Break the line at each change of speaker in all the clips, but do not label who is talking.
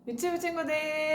유치부 친구들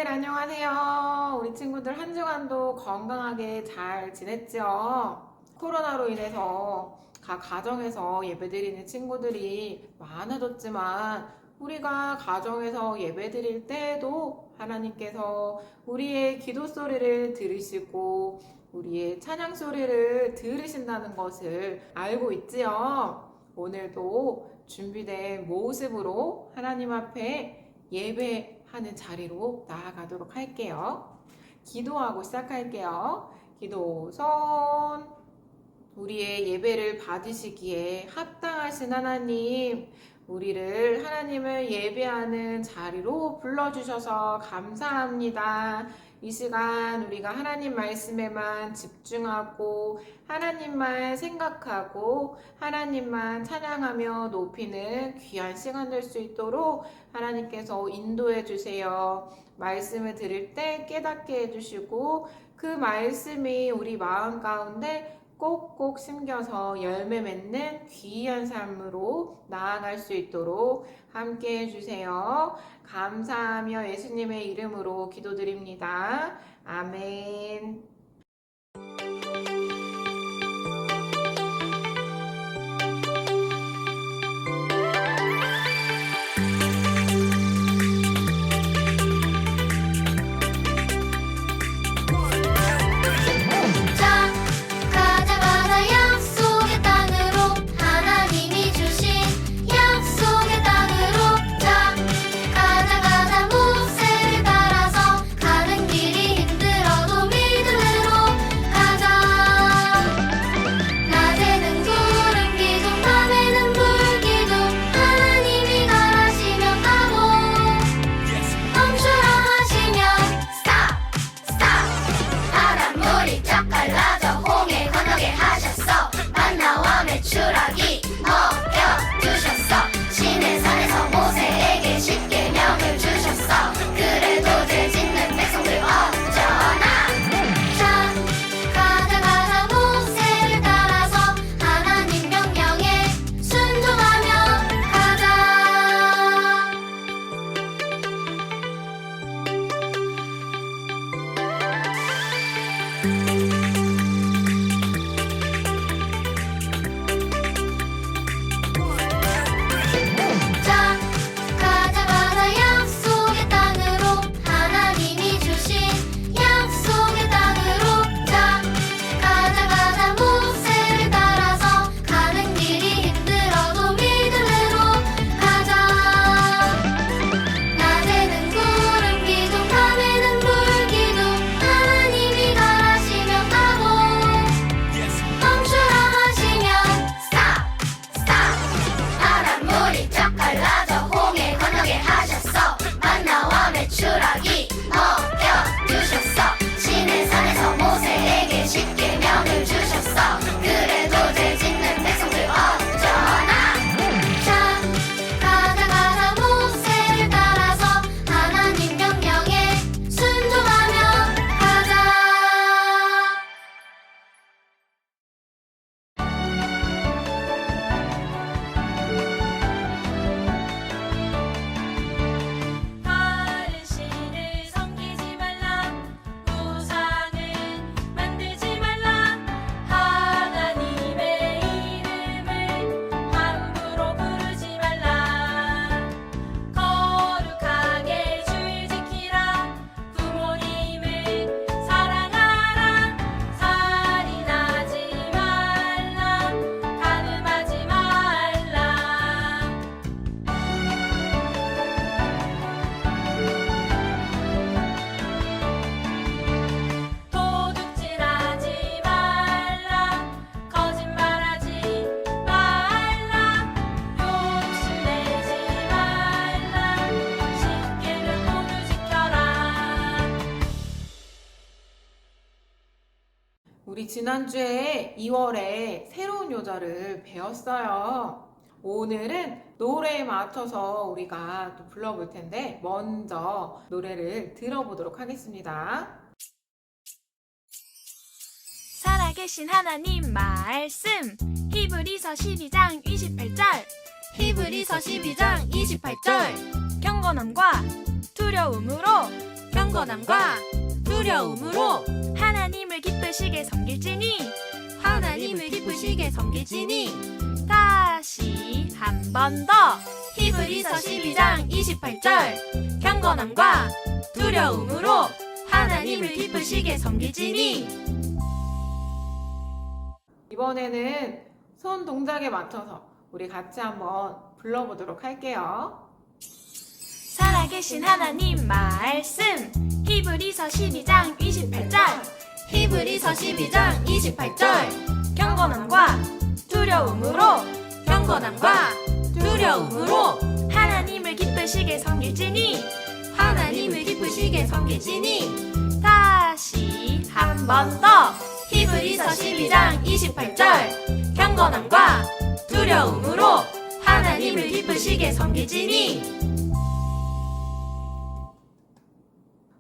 안녕하세요. 우리 친구들 한 주간도 건강하게 잘 지냈죠? 코로나로 인해서 각 가정에서 예배드리는 친구들이 많아졌지만 우리가 가정에서 예배드릴 때에도 하나님께서 우리의 기도 소리를 들으시고 우리의 찬양 소리를 들으신다는 것을 알고 있지요. 오늘도 준비된 모습으로 하나님 앞에 예배하는 자리로 나아가도록 할게요. 기도하고 시작할게요. 기도 손. 우리의 예배를 받으시기에 합당하신 하나님, 우리를 하나님을 예배하는 자리로 불러주셔서 감사합니다. 이 시간 우리가 하나님 말씀에만 집중하고 하나님만 생각하고 하나님만 찬양하며 높이는 귀한 시간 될 수 있도록 하나님께서 인도해 주세요. 말씀을 들을 때 깨닫게 해주시고 그 말씀이 우리 마음 가운데 꼭꼭 심겨서 열매 맺는 귀한 삶으로 나아갈 수 있도록 함께 해주세요. 감사하며 예수님의 이름으로 기도드립니다. 아멘.
추락이 먹여주셨어. 시내 산에서 모세에게 십계명을 주셨어. 그래도 죄 짓는 백성들 어쩌나. 자 가자 모세를 따라서 하나님 명령에 순종하며 가자. 추락이 먹여주셨어. 시내 산에서 모세에게 십계명을 주셨어. 그래도 죄 짓는 백성들 어쩌나. 자 가자 모세를 따라서 하나님 명령에 순종하며 가자.
우리 지난주에 2월에 새로운 요절을 배웠어요. 오늘은 노래에 맞춰서 우리가 또 불러볼 텐데 먼저 노래를 들어보도록 하겠습니다.
살아계신 하나님 말씀 히브리서 12장 28절
히브리서 12장 28절
경건함과 두려움으로
경건함과 두려움으로
하나님을 기쁘시게 섬길지니
하나님을 기쁘시게 섬길지니
다시 한 번 더
히브리서 12장 28절 경건함과 두려움으로 하나님을 기쁘시게 섬길지니
이번에는 손 동작에 맞춰서 우리 같이 한번 불러보도록 할게요.
살아계신 하나님 말씀 히브리서 12장 28절
히브리서 12장 28절
경건함과 두려움으로
경건함과 두려움으로
하나님을 기쁘시게 섬길지니
하나님을 기쁘시게 섬길지니
다시 한 번 더
히브리서 12장 28절 경건함과 두려움으로 하나님을 기쁘시게 섬길지니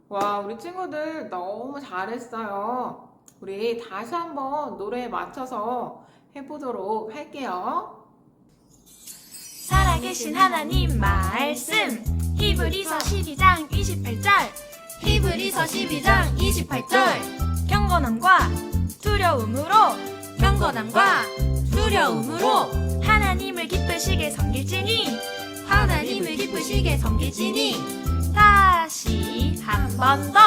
와, 우리 친구들 너무 잘했어요. 우리 다시 한번 노래에 맞춰서 해보도록 할게요.
살아계신 하나님 말씀 히브리서 12장 28절
히브리서 12장 28절
경건함과 두려움으로
경건함과 두려움으로
하나님을 기쁘시게 섬길지니
하나님을 기쁘시게 섬길지니
다시 한 번 더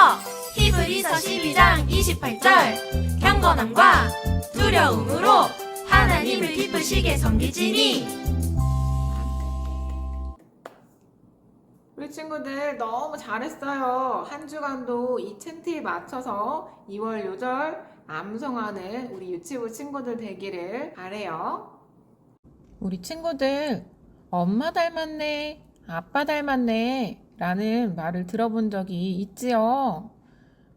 히브리서 12장 28절 경건함과 두려움으로 하나님을 기쁘시게 섬길지니
우리 친구들 너무 잘했어요. 한 주간도 이 챈트에 맞춰서 2월 요절 암송하는 우리 유치부 친구들 되기를 바래요. 우리 친구들 엄마 닮았네, 아빠 닮았네 라는 말을 들어본 적이 있지요.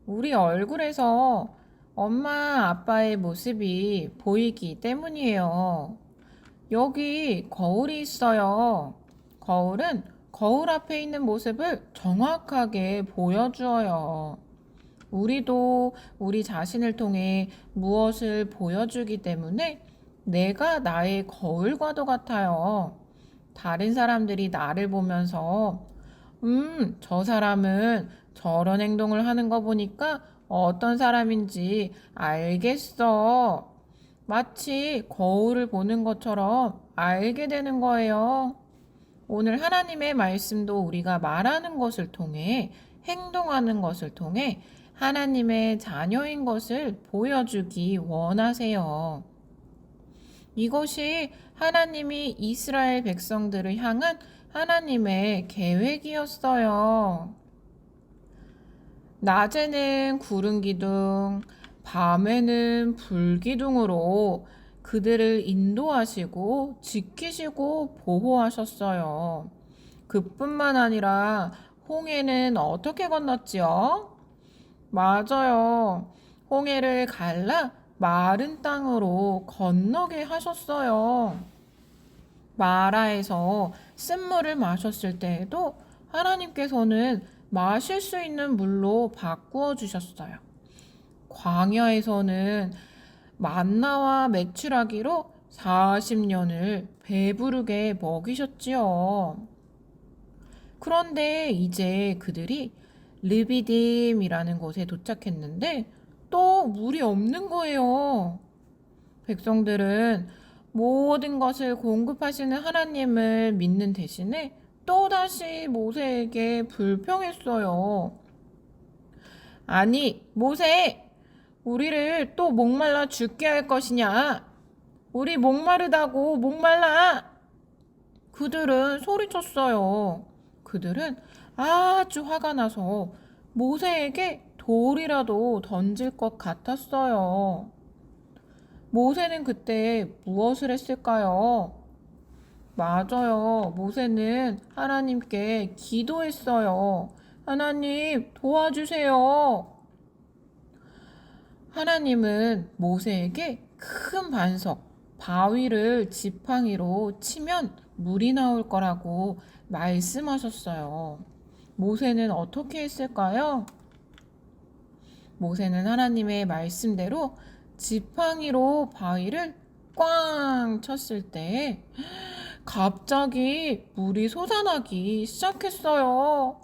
우리 얼굴에서 엄마, 아빠의 모습이 보이기 때문이에요. 여기 거울이 있어요. 거울은 거울 앞에 있는 모습을 정확하게 보여주어요. 우리도 우리 자신을 통해 무엇을 보여주기 때문에 내가 나의 거울과도 같아요. 다른 사람들이 나를 보면서 저 사람은 저런 행동을 하는 거 보니까 어떤 사람인지 알겠어. 마치 거울을 보는 것처럼 알게 되는 거예요. 오늘 하나님의 말씀도 우리가 말하는 것을 통해 행동하는 것을 통해 하나님의 자녀인 것을 보여주기 원하세요. 이것이 하나님이 이스라엘 백성들을 향한 하나님의 계획이었어요. 낮에는 구름 기둥, 밤에는 불 기둥으로 그들을 인도하시고 지키시고 보호하셨어요. 그뿐만 아니라 홍해는 어떻게 건넜지요? 맞아요. 홍해를 갈라 마른 땅으로 건너게 하셨어요. 마라에서 쓴물을 마셨을 때에도 하나님께서는 마실 수 있는 물로 바꾸어 주셨어요. 광야에서는 만나와 메추라기로 40년을 배부르게 먹이셨지요. 그런데 이제 그들이 르비딤이라는 곳에 도착했는데 또 물이 없는 거예요. 백성들은 모든 것을 공급하시는 하나님을 믿는 대신에 또다시 모세에게 불평했어요. 아니, 모세! 우리를 또 목말라 죽게 할 것이냐? 우리 목마르다고 목말라! 그들은 소리쳤어요. 그들은 아주 화가 나서 모세에게 돌이라도 던질 것 같았어요. 모세는 그때 무엇을 했을까요? 맞아요. 모세는 하나님께 기도했어요. 하나님, 도와주세요. 하나님은 모세에게 큰 반석, 바위를 지팡이로 치면 물이 나올 거라고 말씀하셨어요. 모세는 어떻게 했을까요? 모세는 하나님의 말씀대로 지팡이로 바위를 꽝 쳤을 때 갑자기 물이 솟아나기 시작했어요.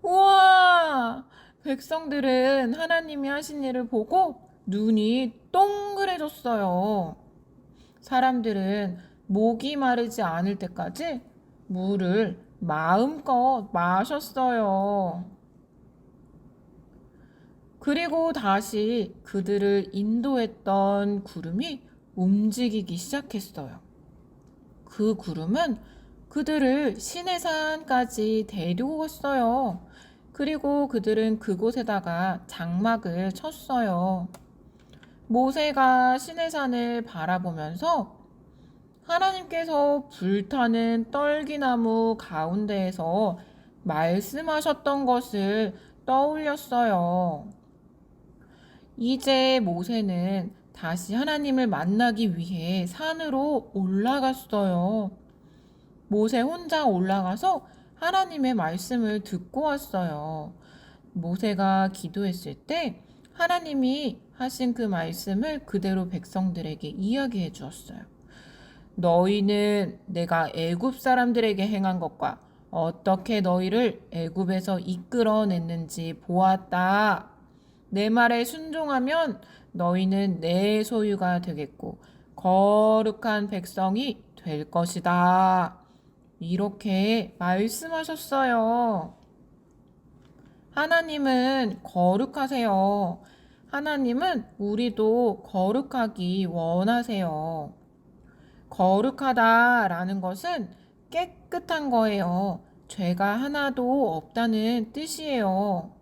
우와! 백성들은 하나님이 하신 일을 보고 눈이 동그래졌어요. 사람들은 목이 마르지 않을 때까지 물을 마음껏 마셨어요. 그리고 다시 그들을 인도했던 구름이 움직이기 시작했어요. 그 구름은 그들을 시내산까지 데리고 갔어요. 그리고 그들은 그곳에다가 장막을 쳤어요. 모세가 시내산을 바라보면서 하나님께서 불타는 떨기나무 가운데에서 말씀하셨던 것을 떠올렸어요. 이제 모세는 다시 하나님을 만나기 위해 산으로 올라갔어요. 모세 혼자 올라가서 하나님의 말씀을 듣고 왔어요. 모세가 기도했을 때 하나님이 하신 그 말씀을 그대로 백성들에게 이야기해 주었어요. 너희는 내가 애굽 사람들에게 행한 것과 어떻게 너희를 애굽에서 이끌어냈는지 보았다. 내 말에 순종하면 너희는 내 소유가 되겠고 거룩한 백성이 될 것이다. 이렇게 말씀하셨어요. 하나님은 거룩하세요. 하나님은 우리도 거룩하기 원하세요. 거룩하다라는 것은 깨끗한 거예요. 죄가 하나도 없다는 뜻이에요.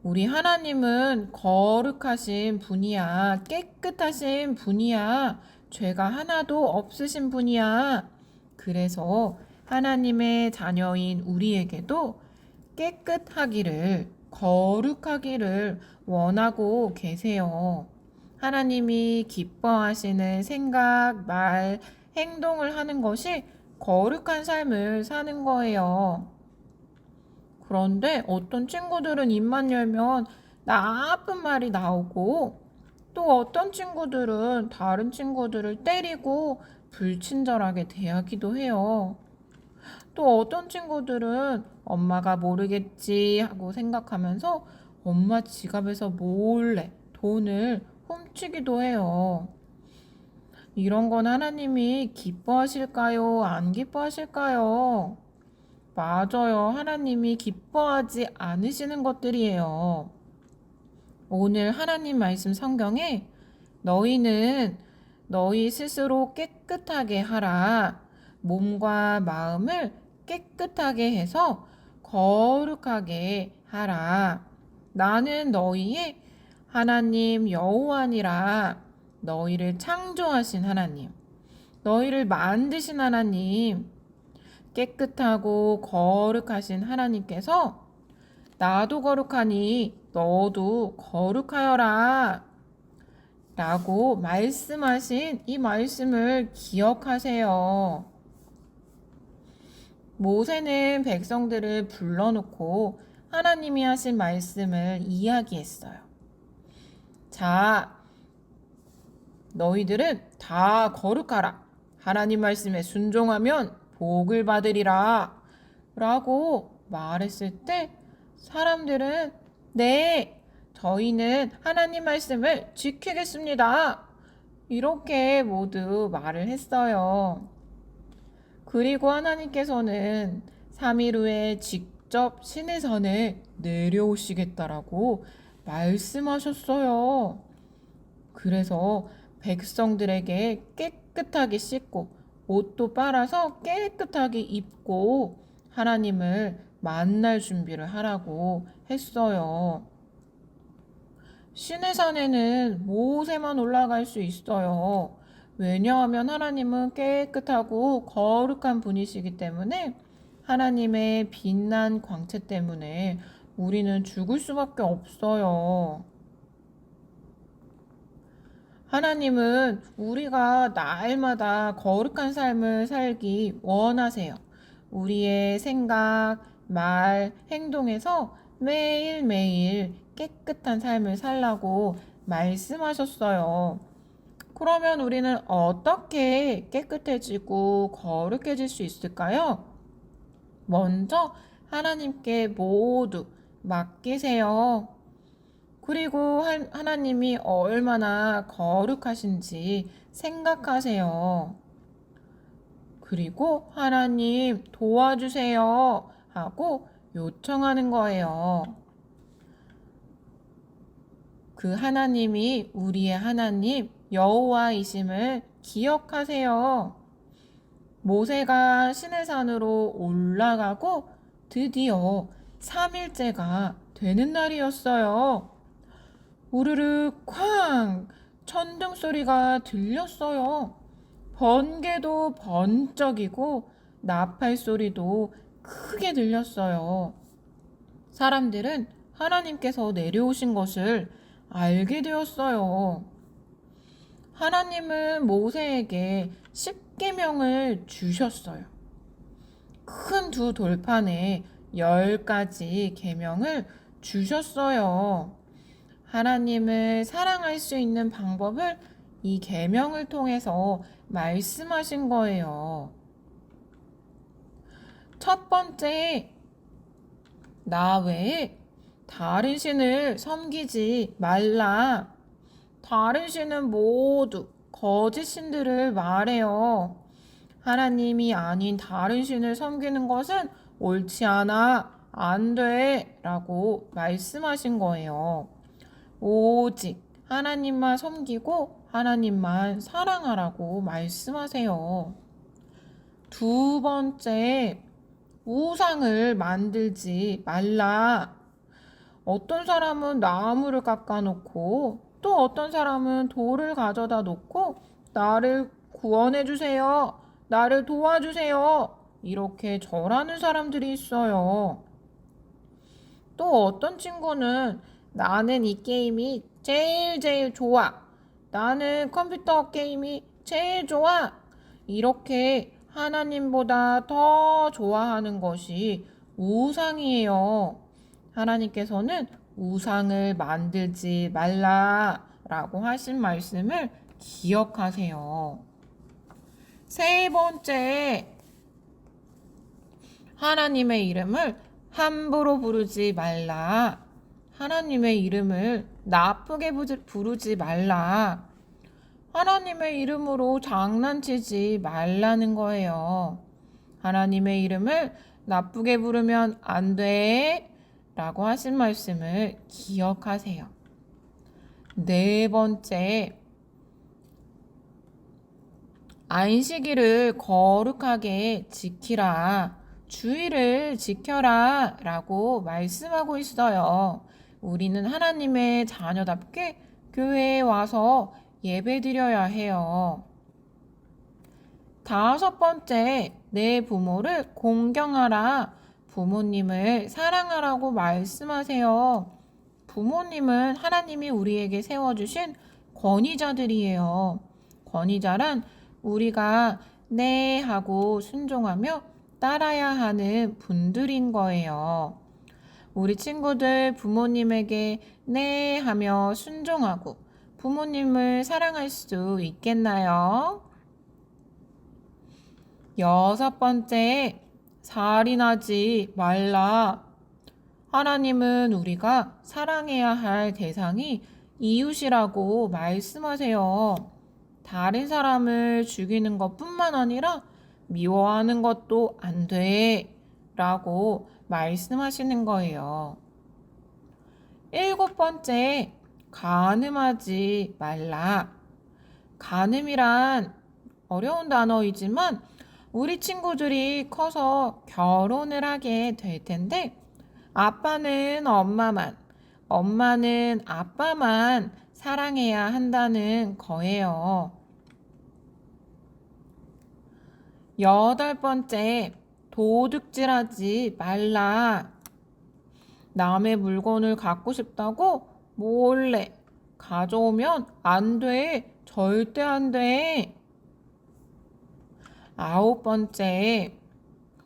우리 하나님은 거룩하신 분이야. 깨끗하신 분이야. 죄가 하나도 없으신 분이야. 그래서 하나님의 자녀인 우리에게도 깨끗하기를, 거룩하기를 원하고 계세요. 하나님이 기뻐하시는 생각, 말, 행동을 하는 것이 거룩한 삶을 사는 거예요. 그런데 어떤 친구들은 입만 열면 나쁜 말이 나오고 또 어떤 친구들은 다른 친구들을 때리고 불친절하게 대하기도 해요. 또 어떤 친구들은 엄마가 모르겠지 하고 생각하면서 엄마 지갑에서 몰래 돈을 훔치기도 해요. 이런 건 하나님이 기뻐하실까요? 안 기뻐하실까요? 맞아요. 하나님이 기뻐하지 않으시는 것들이에요. 오늘 하나님 말씀 성경에 너희는 너희 스스로 깨끗하게 하라. 몸과 마음을 깨끗하게 해서 거룩하게 하라. 나는 너희의 하나님 여호와니라. 너희를 창조하신 하나님, 너희를 만드신 하나님, 깨끗하고 거룩하신 하나님께서 나도 거룩하니 너도 거룩하여라 라고 말씀하신 이 말씀을 기억하세요. 모세는 백성들을 불러놓고 하나님이 하신 말씀을 이야기했어요. 자, 너희들은 다 거룩하라. 하나님 말씀에 순종하면 복을 받으리라 라고 말했을 때 사람들은 네, 저희는 하나님 말씀을 지키겠습니다. 이렇게 모두 말을 했어요. 그리고 하나님께서는 3일 후에 직접 시내산에 내려오시겠다라고 말씀하셨어요. 그래서 백성들에게 깨끗하게 씻고 옷도 빨아서 깨끗하게 입고 하나님을 만날 준비를 하라고 했어요. 시내산에는 모세만 올라갈 수 있어요. 왜냐하면 하나님은 깨끗하고 거룩한 분이시기 때문에 하나님의 빛난 광채 때문에 우리는 죽을 수밖에 없어요. 하나님은 우리가 날마다 거룩한 삶을 살기 원하세요. 우리의 생각, 말, 행동에서 매일매일 깨끗한 삶을 살라고 말씀하셨어요. 그러면 우리는 어떻게 깨끗해지고 거룩해질 수 있을까요? 먼저 하나님께 모두 맡기세요. 그리고 하나님이 얼마나 거룩하신지 생각하세요. 그리고 하나님 도와주세요 하고 요청하는 거예요. 그 하나님이 우리의 하나님 여호와이심을 기억하세요. 모세가 시내산으로 올라가고 드디어 3일째가 되는 날이었어요. 우르르 쾅 천둥 소리가 들렸어요. 번개도 번쩍이고 나팔 소리도 크게 들렸어요. 사람들은 하나님께서 내려오신 것을 알게 되었어요. 하나님은 모세에게 10계명을 주셨어요. 큰 두 돌판에 10가지 계명을 주셨어요. 하나님을 사랑할 수 있는 방법을 이 계명을 통해서 말씀하신 거예요. 첫 번째, 나 외에 다른 신을 섬기지 말라. 다른 신은 모두 거짓 신들을 말해요. 하나님이 아닌 다른 신을 섬기는 것은 옳지 않아, 안 돼 라고 말씀하신 거예요. 오직 하나님만 섬기고 하나님만 사랑하라고 말씀하세요. 두 번째, 우상을 만들지 말라. 어떤 사람은 나무를 깎아놓고 또 어떤 사람은 돌을 가져다 놓고 나를 구원해 주세요. 나를 도와주세요. 이렇게 절하는 사람들이 있어요. 또 어떤 친구는 나는 이 게임이 제일 좋아. 나는 컴퓨터 게임이 제일 좋아. 이렇게 하나님보다 더 좋아하는 것이 우상이에요. 하나님께서는 우상을 만들지 말라라고 하신 말씀을 기억하세요. 세 번째, 하나님의 이름을 함부로 부르지 말라. 하나님의 이름을 나쁘게 부르지 말라. 하나님의 이름으로 장난치지 말라는 거예요. 하나님의 이름을 나쁘게 부르면 안 돼. 라고 하신 말씀을 기억하세요. 네 번째, 안식일을 거룩하게 지키라. 주의를 지켜라 라고 말씀하고 있어요. 우리는 하나님의 자녀답게 교회에 와서 예배드려야 해요. 다섯 번째, 내 부모를 공경하라. 부모님을 사랑하라고 말씀하세요. 부모님은 하나님이 우리에게 세워주신 권위자들이에요. 권위자란 우리가 네 하고 순종하며 따라야 하는 분들인 거예요. 우리 친구들 부모님에게 네 하며 순종하고 부모님을 사랑할 수 있겠나요? 여섯 번째, 살인하지 말라. 하나님은 우리가 사랑해야 할 대상이 이웃이라고 말씀하세요. 다른 사람을 죽이는 것뿐만 아니라 미워하는 것도 안 돼 라고 말씀하시는 거예요. 일곱 번째, 간음하지 말라. 간음이란 어려운 단어이지만 우리 친구들이 커서 결혼을 하게 될 텐데 아빠는 엄마만, 엄마는 아빠만 사랑해야 한다는 거예요. 여덟 번째, 도둑질하지 말라. 남의 물건을 갖고 싶다고 몰래 가져오면 안 돼. 절대 안 돼. 아홉 번째,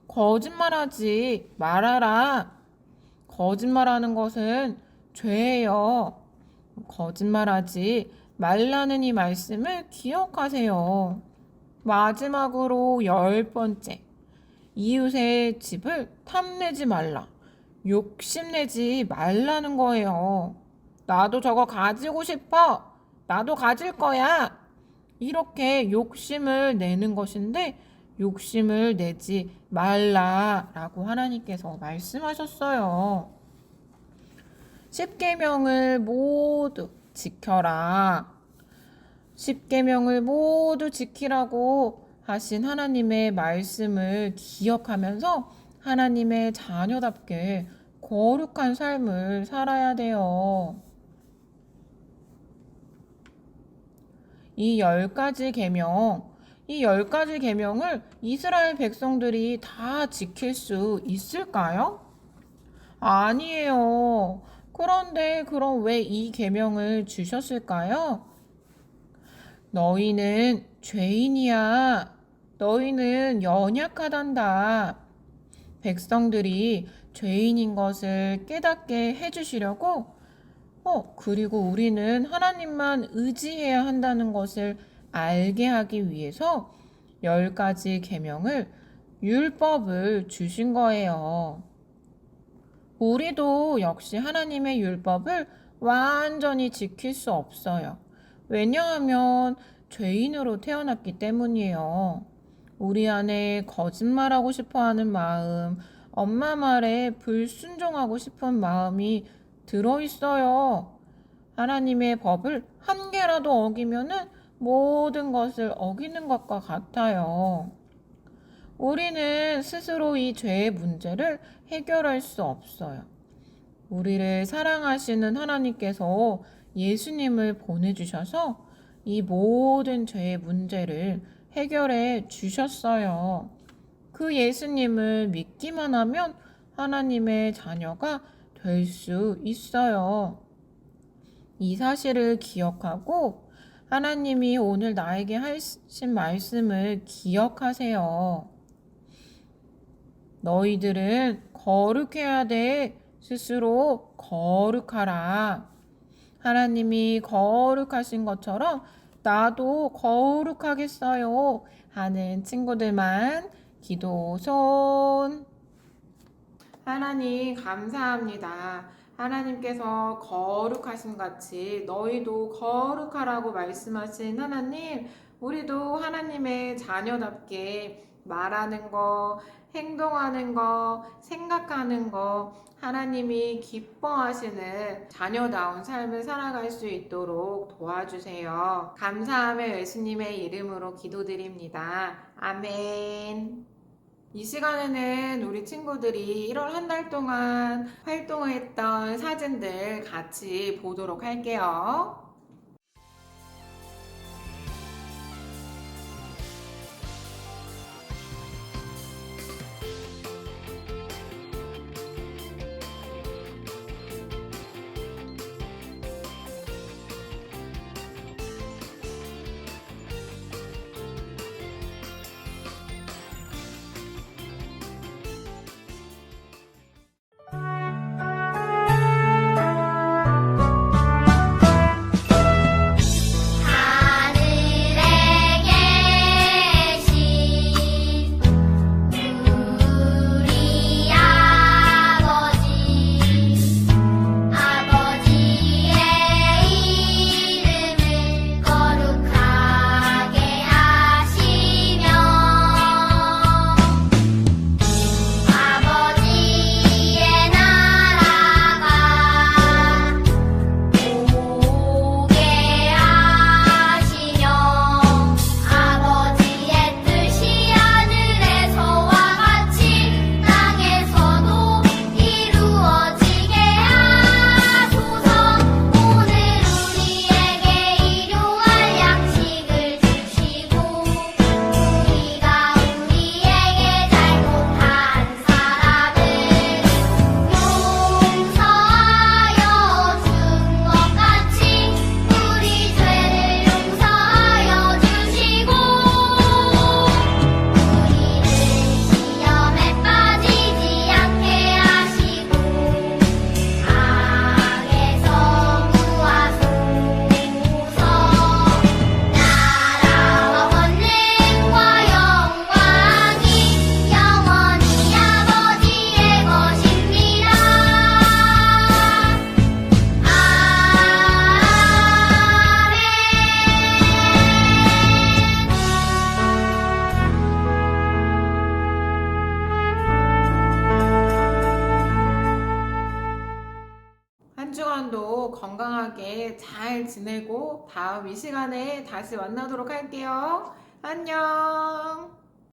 거짓말하지 말아라. 거짓말하는 것은 죄예요. 거짓말하지 말라는 이 말씀을 기억하세요. 마지막으로 열 번째, 이웃의 집을 탐내지 말라. 욕심내지 말라는 거예요. 나도 저거 가지고 싶어. 나도 가질 거야. 이렇게 욕심을 내는 것인데 욕심을 내지 말라라고 하나님께서 말씀하셨어요. 십계명을 모두 지켜라. 십계명을 모두 지키라고 하신 하나님의 말씀을 기억하면서 하나님의 자녀답게 거룩한 삶을 살아야 돼요. 이 10가지 계명, 이 10가지 계명을 이스라엘 백성들이 다 지킬 수 있을까요? 아니에요. 그런데 그럼 왜 이 계명을 주셨을까요? 너희는 죄인이야. 너희는 연약하단다. 백성들이 죄인인 것을 깨닫게 해주시려고 그리고 우리는 하나님만 의지해야 한다는 것을 알게 하기 위해서 10가지 계명을 율법을 주신 거예요. 우리도 역시 하나님의 율법을 완전히 지킬 수 없어요. 왜냐하면 죄인으로 태어났기 때문이에요. 우리 안에 거짓말하고 싶어 하는 마음, 엄마 말에 불순종하고 싶은 마음이 들어있어요. 하나님의 법을 한 개라도 어기면은 모든 것을 어기는 것과 같아요. 우리는 스스로 이 죄의 문제를 해결할 수 없어요. 우리를 사랑하시는 하나님께서 예수님을 보내주셔서 이 모든 죄의 문제를 해결해 주셨어요. 그 예수님을 믿기만 하면 하나님의 자녀가 될 수 있어요. 이 사실을 기억하고 하나님이 오늘 나에게 하신 말씀을 기억하세요. 너희들은 거룩해야 돼. 스스로 거룩하라. 하나님이 거룩하신 것처럼 나도 거룩하겠어요 하는 친구들만 기도 손. 하나님 감사합니다. 하나님께서 거룩하신 같이 너희도 거룩하라고 말씀하신 하나님, 우리도 하나님의 자녀답게 말하는 거, 행동하는 거, 생각하는 거, 하나님이 기뻐하시는 자녀다운 삶을 살아갈 수 있도록 도와주세요. 감사하며 예수님의 이름으로 기도드립니다. 아멘. 이 시간에는 우리 친구들이 1월 한 달 동안 활동을 했던 사진들 같이 보도록 할게요. 건강하게 잘 지내고 다음 이 시간에 다시 만나도록 할게요. 안녕.